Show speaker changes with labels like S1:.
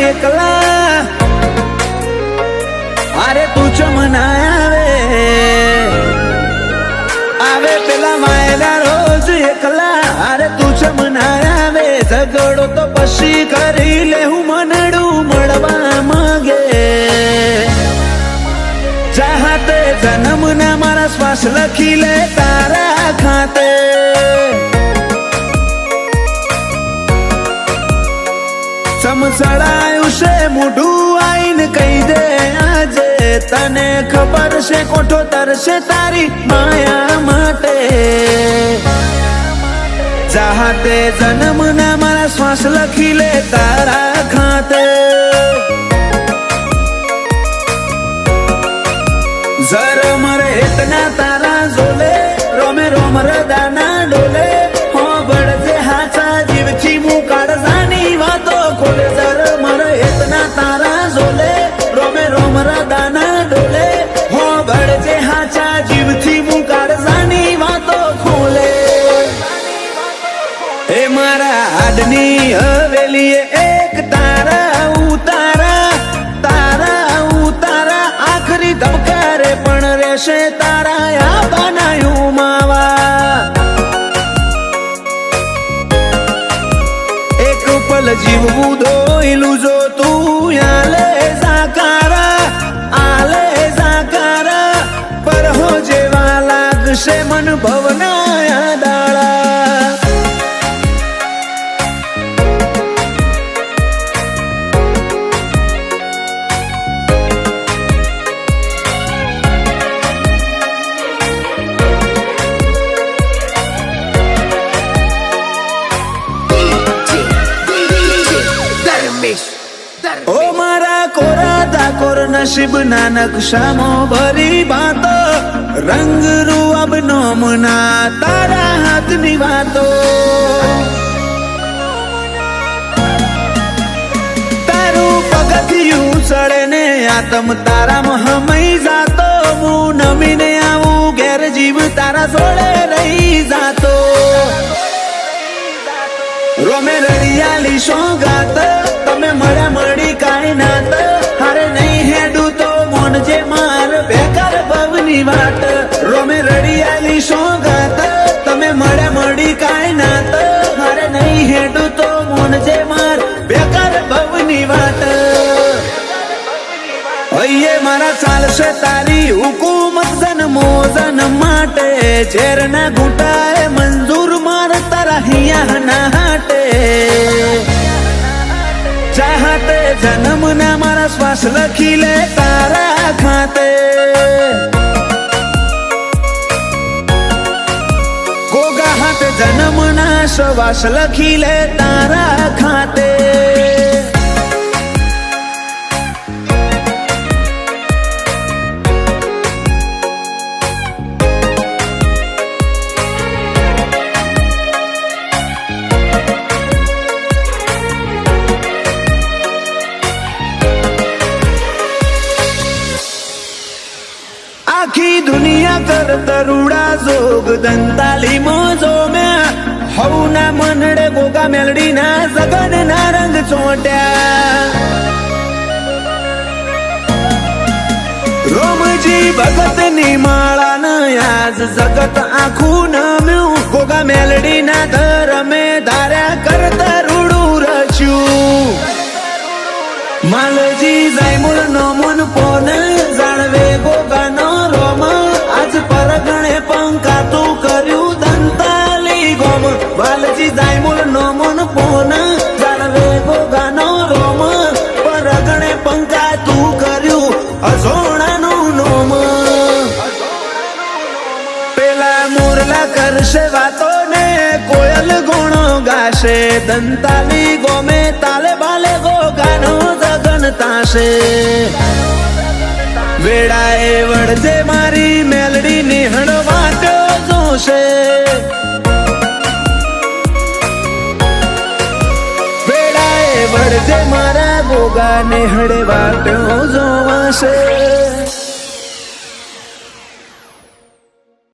S1: એકલા અરે તું ચમના આવે પેલા માયલા રોજ એકલા અરે તું ચમના આવે ઝઘડો તો પછી કરી લે હું મનડું મળવા માંગે ચાહતે જન્મના મારા શ્વાસ લખી લે તારા ખાતે સમસડાયું છે મોઢું આઈને કહી દે આજે તને ખબર છે કોઠો તરશે તારી માયા માટે ચાહતે જન્મના મારા શ્વાસ લખી લે તારા ખાતે जर मरे इतना तारा जोले रोमे रोम रदाना डोले हो बड़जे हाचा जीव छी मु काढजानी वातो खोले जर मरे इतना तारा जोले रोमे रोम रदाना डोले हो बड़जे हाचा जीव छी मु काढजानी वातो खोले ए मारा आडनी हवेली एक तारा उतारा आखरी धबकारे पण रेशे तारा या बनायूं मावा एक पल जीवવું દોયલું જો તું આલે જાકારા પર હો જેવા લાગશે મન ભવના દાળા ओ मारा कोरा दाकोर नसीब ना नक्शामो भरी बातो रंग रूअब नोमना तारा हाथनी वातो तारू पगथिયું चढ़े ने आत्म तारा महमई जातो मु नमीने आऊं घेर जीव तारा जोड़े रही जातो रोमे रड़ियाली सोगात तमे मळ्या मळी काई नात हारे नहीं हेडू तो मोन जे मार बेकार भवनी वाट रोमे रड़ियाली सोगात तमे मळ्या मळी काई नात हारे नहीं हेडू तो मोन जे मार बेकार भवनी वाट अये मारा चालशे तारी हुकूमत जन्मो जन्म माटे झेरना घूंटाए मंजूर मार तारा हिया ना हाटे चाहते जन्मना मारा श्वास लखी ले तारा खाते गोगा हाथ जन्मना श्वास लखी ले तारा खाते आखी दुनिया कर तरुड़ा जोग दंताली मोजो में हौना मनडे गोगा मेलडी ना जगन ना रंग चोट्या रोमजी भगत नी माळा न आज जगत आखू नम्यू गोगा मेलडी ना धरमे धार्या कर तरुडू रच्यू मालजी जाय मूळ नमून पोन जाणवे गोगा नो रोम आज परगणे पंका तू कर्यू दंताली गोम मालजी जाय मूळ नमून पोन जाणवे गोगा नो रोम परगणे पंका तू कर्यू अजोणानु नोम पेला मोरला करशे वातो ने कोयल गुणो गाशे दंताली गोमे ताले बाले गोगानो जगन ताशे वेड़ाए वड़जे मारी मेलडी निहण वाटो जोशे वेड़ाए वड़जे मारा गोगा निहण वाटो जोवाशे